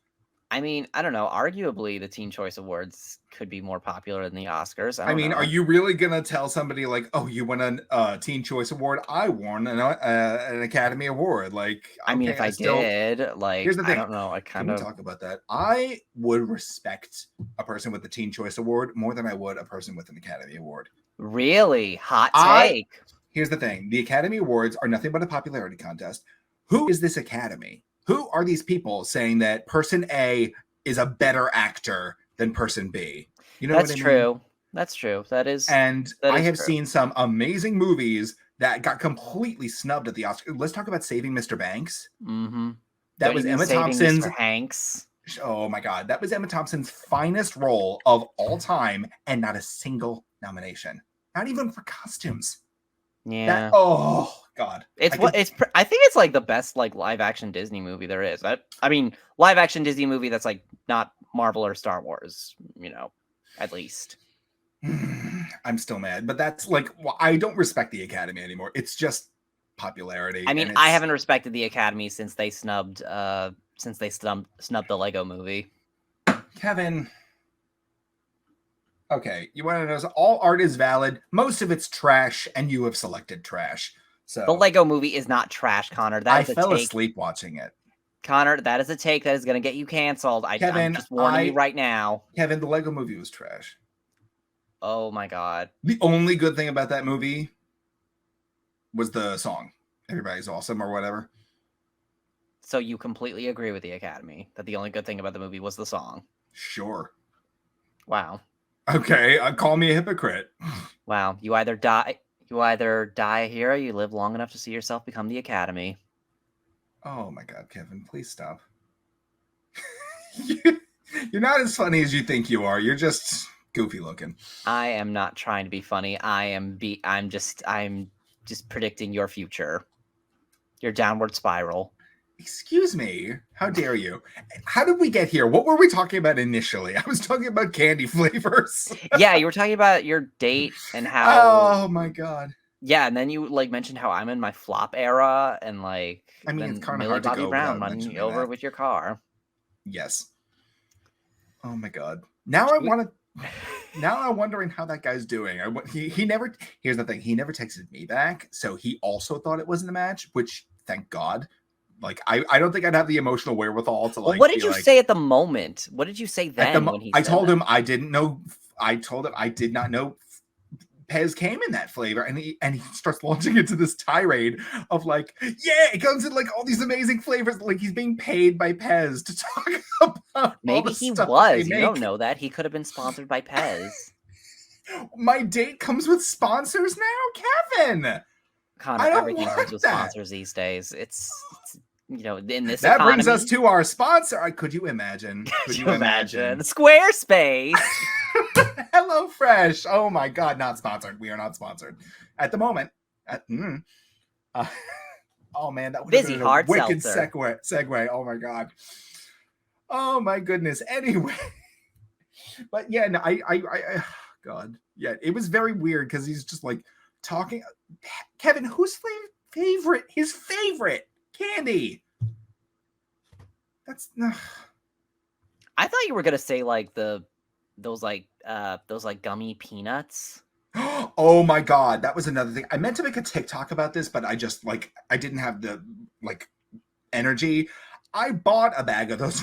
I mean, I don't know. Arguably, the Teen Choice Awards could be more popular than the Oscars. I mean, are you really going to tell somebody like, oh, you won a Teen Choice Award? I won an Academy Award. Like, I mean, if I did, like, here's the thing. I don't know. Can we talk about that? I would respect a person with the Teen Choice Award more than I would a person with an Academy Award. Really? Hot take. Here's the thing. The Academy Awards are nothing but a popularity contest. Who is this Academy? Who are these people saying that person A is a better actor than person B? You know That's what I true. mean? That's true. That is. And I have seen some amazing movies that got completely snubbed at the Oscars. Let's talk about Saving Mr. Banks. Mm-hmm. That was Emma Thompson's. Mr. Hanks. Oh my God. That was Emma Thompson's finest role of all time and not a single nomination. Not even for costumes. Yeah. Oh God. I think it's like the best like live action Disney movie there is. I mean, live action Disney movie that's like not Marvel or Star Wars, at least. I'm still mad, but that's like, I don't respect the Academy anymore. It's just popularity. I mean, I haven't respected the Academy since they snubbed the Lego movie. Kevin. Okay, you want to know, all art is valid. Most of it's trash, and you have selected trash. So the Lego movie is not trash, Connor. I fell asleep watching it. Connor, that is a take that is going to get you canceled. I'm just warning you right now. Kevin, the Lego movie was trash. Oh my God. The only good thing about that movie was the song. Everybody's Awesome or whatever. So you completely agree with the Academy that the only good thing about the movie was the song? Sure. Wow. Okay, call me a hypocrite. Wow, you either die a hero, you live long enough to see yourself become the Academy. Oh my God, Kevin, please stop. You're not as funny as you think you are. You're just goofy looking. I am not trying to be funny. I'm just predicting your future. Your downward spiral. Excuse me. How dare you? How did we get here? What were we talking about initially? I was talking about candy flavors. Yeah, you were talking about your date and how. Oh my god. Yeah, and then you like mentioned how I'm in my flop era, and like I mean, then it's kind of Millie hard to Bobby go Brown without running you mentioning over that. with your car. Yes. Oh my god. Now I want to. Now I'm wondering how that guy's doing. He never. Here's the thing. He never texted me back, so he also thought it wasn't a match. Which, thank God. Like I don't think I'd have the emotional wherewithal to like. Well, what did you say at the moment? What did you say then when he? I told him I didn't know. I told him I did not know Pez came in that flavor, and he starts launching into this tirade of like, yeah, it comes in like all these amazing flavors. Like he's being paid by Pez to talk about. Maybe he was. You don't know that. He could have been sponsored by Pez. My date comes with sponsors now, Kevin. Connor, everything comes with sponsors these days. It's in this that economy. Brings us to our sponsor. Could you imagine? Could you imagine? Squarespace. Hello Fresh. Oh my god, not sponsored. We are not sponsored at the moment. Oh man, that would have been a wicked segue. Oh my god. Oh my goodness. Anyway, but yeah, no, I God, yeah, it was very weird because he's just like talking. Kevin, whose favorite? His favorite candy. That's. I thought you were gonna say like those gummy peanuts. Oh my god, that was another thing. I meant to make a TikTok about this, but I just I didn't have the energy. I bought a bag of those.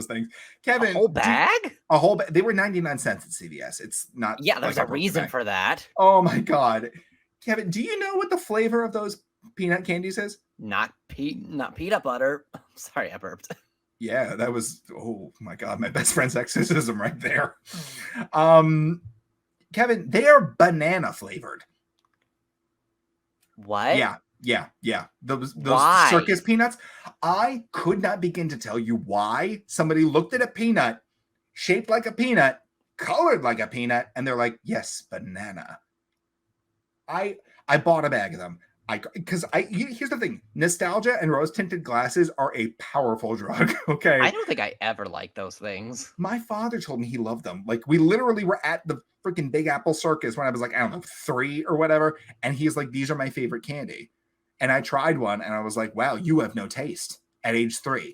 Things. Kevin, a whole bag? A whole bag. They were 99 cents at CVS. It's not. Yeah, there's a reason for that. Oh my god, Kevin, do you know what the flavor of those peanut candies is? Not peanut butter. Sorry, I burped. Yeah, that was. Oh my god, my best friend's exorcism right there. Kevin, they are banana flavored. What? Yeah. Those circus peanuts. I could not begin to tell you why somebody looked at a peanut shaped like a peanut, colored like a peanut, and they're like, yes, banana. I bought a bag of them. Here's the thing: nostalgia and rose-tinted glasses are a powerful drug. Okay, I don't think I ever liked those things. My father told me he loved them. Like we literally were at the freaking Big Apple Circus when I was like, I don't know, 3 or whatever, and he's like, these are my favorite candy. And I tried one, and I was like, wow, you have no taste at age 3.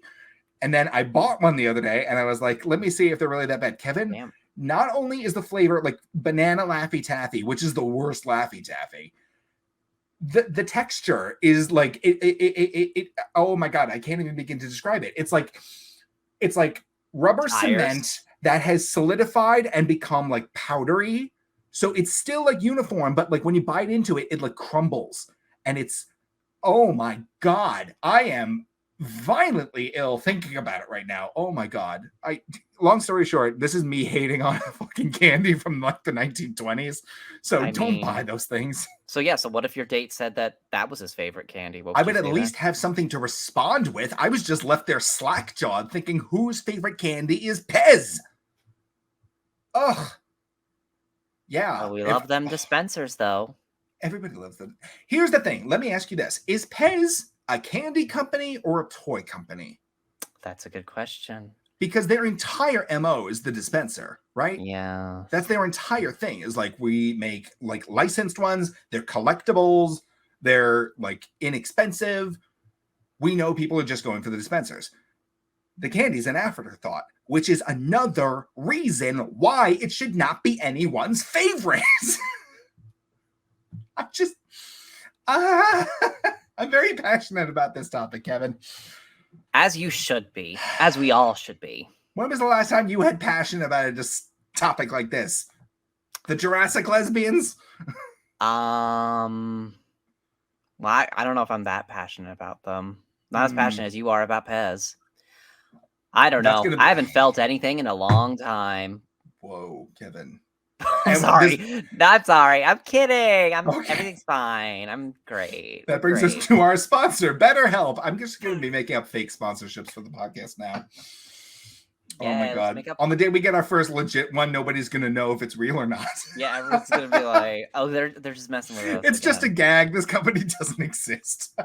And then I bought one the other day, and I was like, let me see if they're really that bad. Kevin, damn. Not only is the flavor like banana Laffy Taffy, which is the worst Laffy Taffy. The texture is like it. Oh my god, I can't even begin to describe it. It's like rubber cement that has solidified and become like powdery. So it's still like uniform, but like when you bite into it, it like crumbles. And it's, oh my god, I am violently ill thinking about it right now. Oh my god. Long story short, this is me hating on fucking candy from like the 1920s. So don't buy those things. So yeah, so what if your date said that was his favorite candy? I would at least have something to respond with. I was just left there slack-jawed thinking whose favorite candy is Pez. Ugh. Yeah. Well, we love them dispensers though. Everybody loves them. Here's the thing. Let me ask you this. Is Pez a candy company or a toy company? That's a good question. Because their entire MO is the dispenser, right? Yeah. That's their entire thing, is like we make like licensed ones, they're collectibles, they're like inexpensive. We know people are just going for the dispensers. The candy's an afterthought, which is another reason why it should not be anyone's favorite. I'm very passionate about this topic, Kevin. As you should be. As we all should be. When was the last time you had passion about a topic like this? The Jurassic lesbians? Well, I don't know if I'm that passionate about them. Not as passionate as you are about Pez. I don't know. I haven't felt anything in a long time. Whoa, Kevin. I'm sorry. I'm sorry. I'm kidding. Everything's fine. I'm great. That brings us to our sponsor, BetterHelp. I'm just going to be making up fake sponsorships for the podcast now. Oh my God. On the day we get our first legit one, nobody's going to know if it's real or not. Yeah, everyone's going to be like, oh, they're just messing with us. It's just a gag. This company doesn't exist.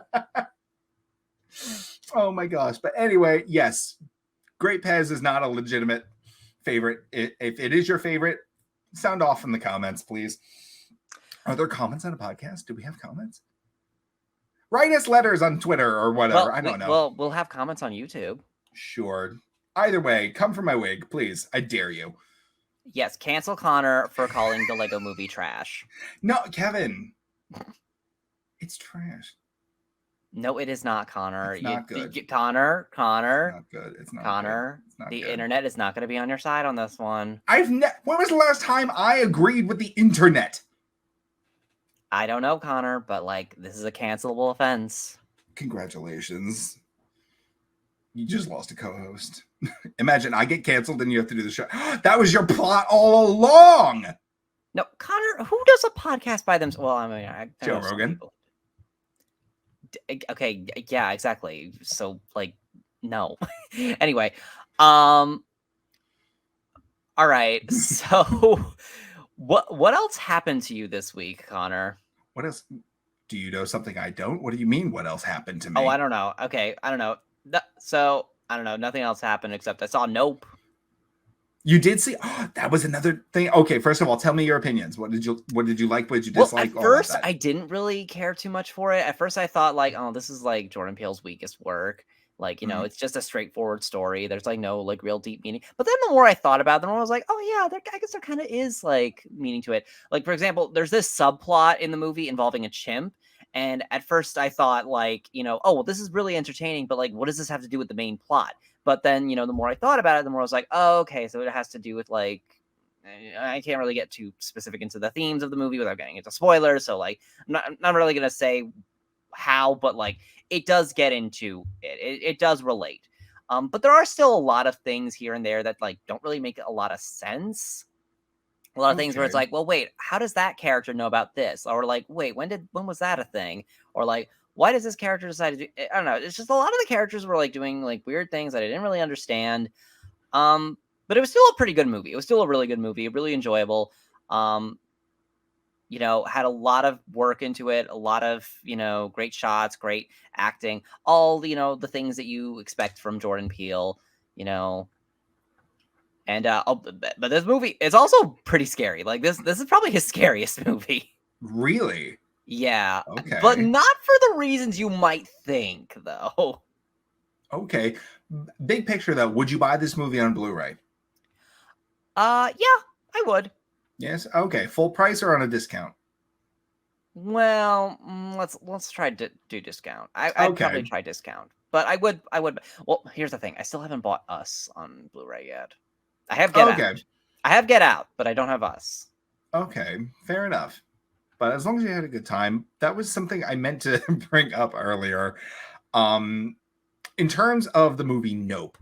Oh my gosh. But anyway, yes, Grape Pez is not a legitimate favorite. If it is your favorite, sound off in the comments, please. Are there comments on a podcast? Do we have comments? Write us letters on Twitter or whatever. Well, I don't know. Well, we'll have comments on YouTube. Sure. Either way, come for my wig, please. I dare you. Yes, cancel Connor for calling the Lego movie trash. No, Kevin. It's trash. No, it is not, Connor. It's not good. Connor. It's not good. It's not Connor. It's not the good. Internet is not going to be on your side on this one. When was the last time I agreed with the internet? I don't know, Connor, but like this is a cancelable offense. Congratulations. You just lost a co-host. Imagine I get canceled and you have to do the show. That was your plot all along. No, Connor, who does a podcast by themselves? Well, I mean, Joe Rogan. Okay, yeah, exactly. So, like, no. Anyway, all right. So, what else happened to you this week, Connor? What else? Do you know something I don't? What do you mean? What else happened to me? Oh, I don't know. Okay, I don't know. So I don't know. Nothing else happened except I saw Nope. You did see? Oh, that was another thing. Okay, first of all, tell me your opinions. What did you like? What did you dislike? Well, at first, I didn't really care too much for it. At first, I thought like, oh, this is like Jordan Peele's weakest work. Like, you know, it's just a straightforward story. There's like no like real deep meaning. But then the more I thought about it, the more I was like, oh yeah, I guess there kind of is like meaning to it. Like, for example, there's this subplot in the movie involving a chimp. And at first I thought like, you know, oh, well, this is really entertaining, but like, what does this have to do with the main plot? But then, you know, the more I thought about it, the more I was like, oh, okay, so it has to do with like, I can't really get too specific into the themes of the movie without getting into spoilers. So like, I'm not really going to say how, but like, it does get into it. It does relate. But there are still a lot of things here and there that like don't really make a lot of sense. A lot of things where it's like, well, wait, how does that character know about this? Or like, wait, when was that a thing? Or like, why does this character decide to do? I don't know. It's just a lot of the characters were like doing like weird things that I didn't really understand. But it was still a pretty good movie. It was still a really good movie, really enjoyable. You know, had a lot of work into it, a lot of, you know, great shots, great acting, all, you know, the things that you expect from Jordan Peele, you know. And but this movie is also pretty scary. Like this is probably his scariest movie. Really? Yeah. Okay. But not for the reasons you might think, though. Okay. Big picture, though. Would you buy this movie on Blu-ray? Yeah, I would. Yes. Okay. Full price or on a discount? Well, let's try to do discount. I'd probably try discount, but I would. Well, here's the thing. I still haven't bought Us on Blu-ray yet. I have Get Out. I have Get Out, but I don't have Us. Okay, fair enough. But as long as you had a good time, that was something I meant to bring up earlier. In terms of the movie Nope,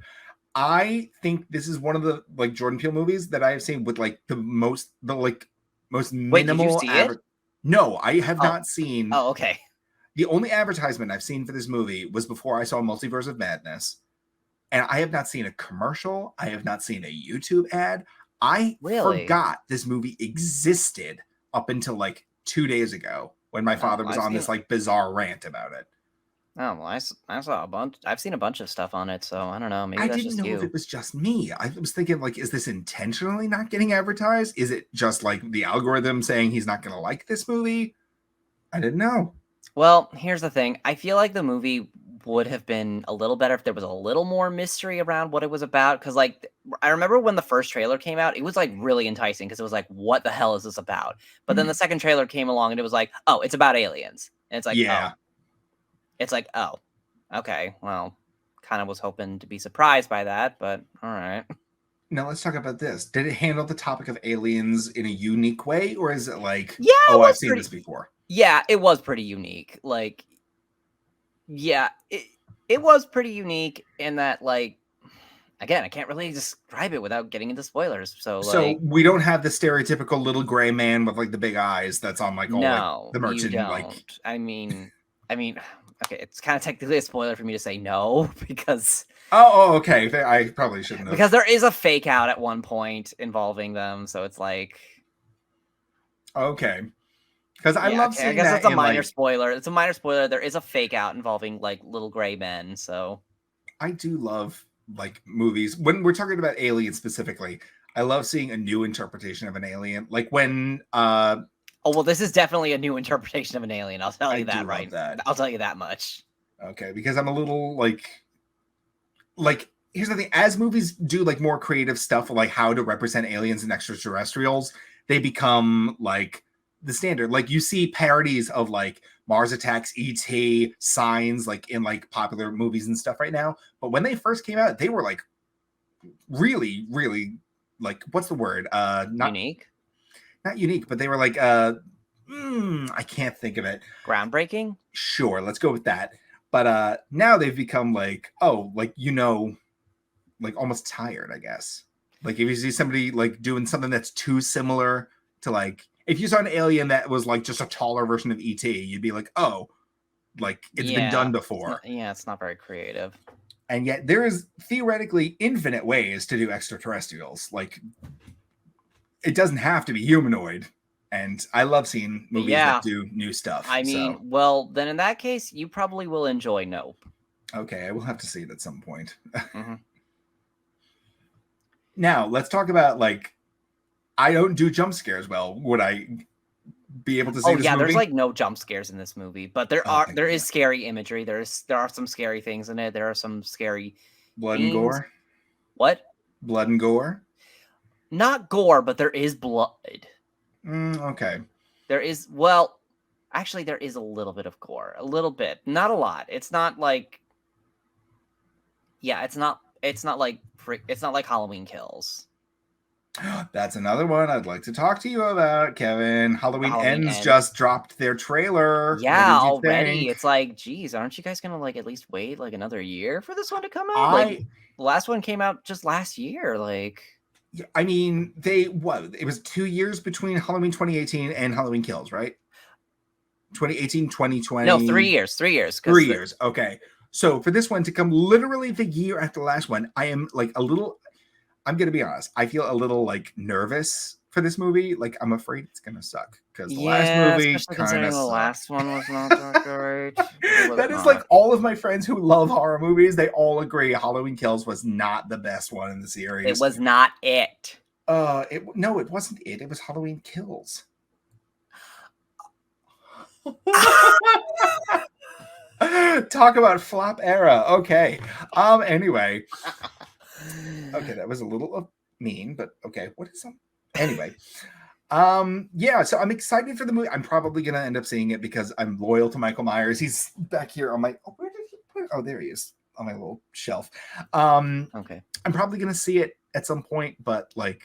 I think this is one of the like Jordan Peele movies that I have seen with like the most minimal. Wait, did you see it? No, I have not seen. Oh, okay. The only advertisement I've seen for this movie was before I saw Multiverse of Madness. And I have not seen a commercial. I have not seen a YouTube ad. I forgot this movie existed up until like 2 days ago when my father was on this like bizarre rant about it. Oh, well, I saw a bunch. I've seen a bunch of stuff on it, so I don't know. Maybe I didn't know if it was just me. I was thinking like, is this intentionally not getting advertised? Is it just like the algorithm saying he's not going to like this movie? I didn't know. Well, here's the thing. I feel like the movie would have been a little better if there was a little more mystery around what it was about. Because, like, I remember when the first trailer came out, it was, like, really enticing because it was like, what the hell is this about? But then the second trailer came along and it was like, oh, it's about aliens. And it's like, yeah. Oh. It's like, oh, okay, well, kind of was hoping to be surprised by that, but all right. Now let's talk about this. Did it handle the topic of aliens in a unique way, or is it like, yeah, oh, I've seen this before? Yeah, it was pretty unique. Like, yeah, it was pretty unique in that, like, again, I can't really describe it without getting into spoilers. So like, we don't have the stereotypical little gray man with like the big eyes that's on like all like no, the merchant you don't. like. I mean, okay, it's kind of technically a spoiler for me to say no because. Oh, okay. I probably shouldn't have. Because there is a fake out at one point involving them, so it's like. Okay. Because I love seeing I guess that it's a minor like, spoiler. It's a minor spoiler. There is a fake out involving like little gray men. So I do love like movies when we're talking about aliens specifically. I love seeing a new interpretation of an alien, like when. Oh well, this is definitely a new interpretation of an alien. I'll tell you that right. That. I'll tell you that much. Okay, because I'm a little like here's the thing: as movies do like more creative stuff, like how to represent aliens and extraterrestrials, they become like the standard. Like you see parodies of like Mars Attacks, E.T., Signs, like in like popular movies and stuff right now. But when they first came out, they were like really, really like what's the word? Not unique. Not unique, but they were like I can't think of it. Groundbreaking? Sure, let's go with that. But now they've become like, like like almost tired, I guess. Like if you see somebody like doing something that's too similar to like if you saw an alien that was like just a taller version of ET, you'd be like, oh, like it's been done before. It's not very creative. And yet there is theoretically infinite ways to do extraterrestrials. Like it doesn't have to be humanoid. And I love seeing movies that do new stuff. I mean, well, then in that case, you probably will enjoy Nope. Okay, I will have to see it at some point. Mm-hmm. Now, let's talk about like I don't do jump scares well. Would I be able to see this movie? There's like no jump scares in this movie, but there is scary imagery. There are some scary things in it. There are some scary blood and gore. What? Blood and gore? Not gore, but there is blood. Okay. There is actually there is a little bit of gore. A little bit. Not a lot. It's not like it's not like Halloween Kills. That's another one I'd like to talk to you about, Kevin. Halloween Ends just dropped their trailer. Yeah, already. It's like, geez, aren't you guys gonna like at least wait like another year for this one to come out? Like the last one came out just last year. Like, I mean, it was 2 years between Halloween 2018 and Halloween Kills, right? 2018, 2020. No, 3 years. 3 years. 3 years. Okay. So for this one to come literally the year after the last one, I am like I'm going to be honest. I feel a little like nervous for this movie. Like I'm afraid it's going to suck because the last movie kind of the last one was not that great. That is like all of my friends who love horror movies. They all agree Halloween Kills was not the best one in the series. It was not it. No, it wasn't it. It was Halloween Kills. Talk about flop era. Okay. Anyway. Okay, that was a little mean, but okay. What is that? Anyway. So I'm excited for the movie. I'm probably gonna end up seeing it because I'm loyal to Michael Myers. He's back here on my where did he put it? Oh, there he is on my little shelf. Okay. I'm probably gonna see it at some point, but like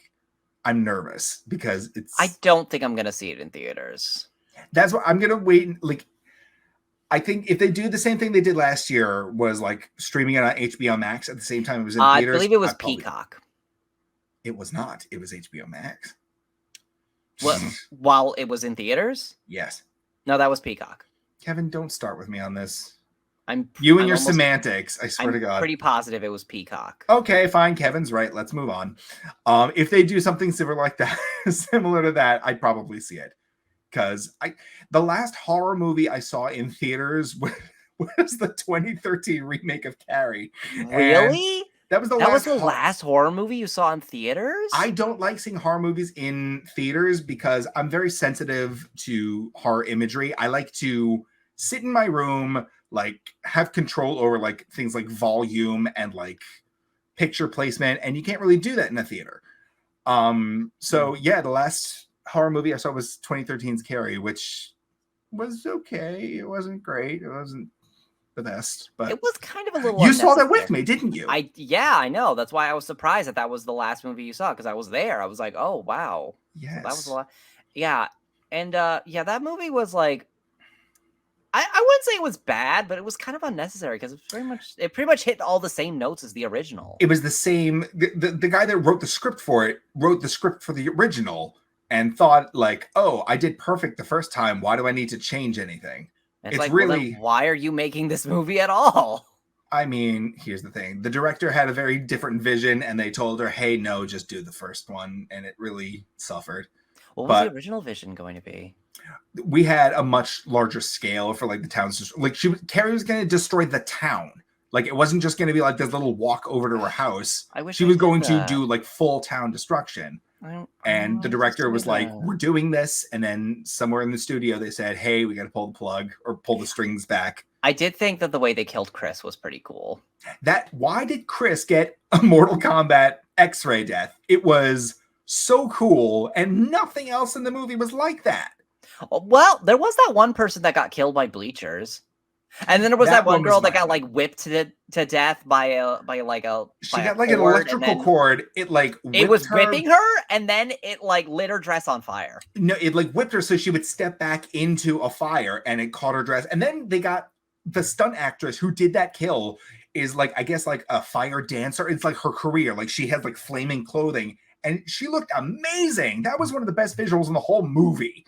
I'm nervous because I don't think I'm gonna see it in theaters. That's what I'm gonna wait. Like I think if they do the same thing they did last year, was like streaming it on HBO Max at the same time it was in theaters. I believe it was Peacock. It was not. It was HBO Max. What? While it was in theaters? Yes. No, that was Peacock. Kevin, don't start with me on this. I'm your semantics. I swear to God. I'm pretty positive it was Peacock. Okay, fine. Kevin's right. Let's move on. If they do something similar like that, similar to that, I'd probably see it. Because the last horror movie I saw in theaters was the 2013 remake of Carrie. Really? And that was the last horror movie you saw in theaters? I don't like seeing horror movies in theaters because I'm very sensitive to horror imagery. I like to sit in my room, like have control over like things like volume and like picture placement, and you can't really do that in a theater. So yeah, the last horror movie I saw was 2013's Carrie, which was okay. It wasn't great. It wasn't the best, but it was kind of a little. You saw that with me, didn't you? I know. That's why I was surprised that was the last movie you saw because I was there. I was like, oh wow, yes, that was a lot. Yeah, and that movie was like, I wouldn't say it was bad, but it was kind of unnecessary because it pretty much hit all the same notes as the original. It was the same. The guy that wrote the script for it wrote the script for the original and thought like, oh, I did perfect the first time. Why do I need to change anything? It's like, really, well, then why are you making this movie at all? I mean, here's the thing. The director had a very different vision, and they told her, hey, no, just do the first one. And it really suffered. What was the original vision going to be? We had a much larger scale for like the towns. Like Carrie was going to destroy the town. Like it wasn't just going to be like this little walk over to her house. I wish she was going to do like full town destruction. And the director was like, we're doing this. And then somewhere in the studio, they said, hey, we got to pull the plug or pull the strings back. I did think that the way they killed Chris was pretty cool. Why did Chris get a Mortal Kombat X-ray death? It was so cool. And nothing else in the movie was like that. Well, there was that one person that got killed by bleachers. And then there was that one girl that got like whipped to death by an electrical cord. It like it was whipping her, and then it like lit her dress on fire. No, it like whipped her so she would step back into a fire, and it caught her dress. And then they got the stunt actress who did that kill is like, I guess like a fire dancer. It's like her career. Like she has like flaming clothing, and she looked amazing. That was one of the best visuals in the whole movie.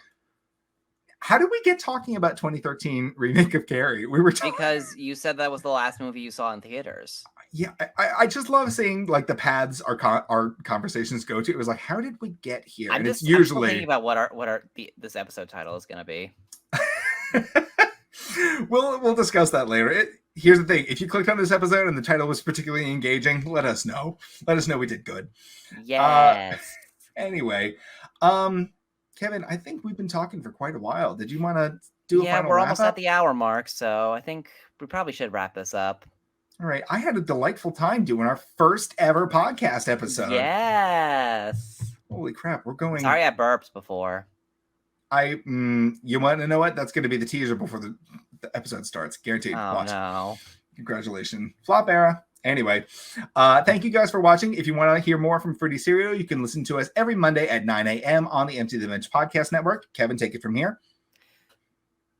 How did we get talking about 2013 remake of Carrie? We were because you said that was the last movie you saw in theaters. Yeah, I just love seeing like the paths our conversations go to. It was like, how did we get here? I'm still thinking about what this episode title is going to be. We'll discuss that later. Here's the thing: if you clicked on this episode and the title was particularly engaging, let us know. Let us know we did good. Yes. Anyway, Kevin, I think we've been talking for quite a while. Did you want to do a final wrap-up? Yeah, we're almost at the hour mark, so I think we probably should wrap this up. All right. I had a delightful time doing our first ever podcast episode. Yes. Holy crap. We're going... Sorry I burped before. You want to know what? That's going to be the teaser before the episode starts. Guaranteed. Oh, watch. No. Congratulations. Flop era. Anyway, thank you guys for watching. If you want to hear more from Fruity Cereal, you can listen to us every Monday at 9 a.m. on the Empty the Bench Podcast Network. Kevin, take it from here.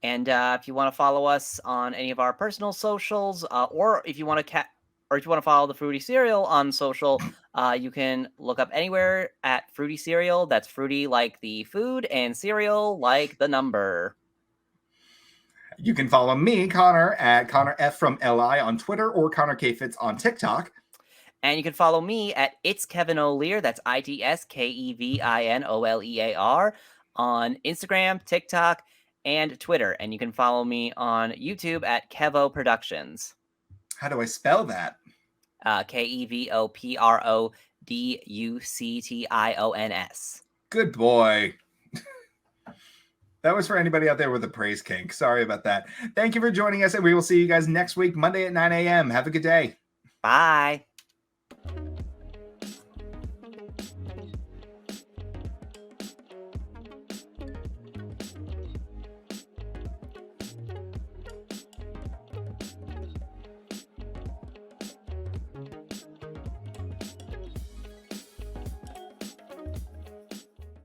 And if you want to follow us on any of our personal socials, or if you want to follow the Fruity Cereal on social, you can look up anywhere at Fruity Cereal. That's fruity like the food and cereal like the number. You can follow me, Connor, at Connor F from LI on Twitter or Connor K Fitz on TikTok. And you can follow me at It's Kevin O'Lear. That's ITSKEVINOLEAR on Instagram, TikTok, and Twitter. And you can follow me on YouTube at Kevo Productions. How do I spell that? KEVOPRODUCTIONS. Good boy. That was for anybody out there with a praise kink. Sorry about that. Thank you for joining us, and we will see you guys next week, Monday at 9 a.m. Have a good day. Bye.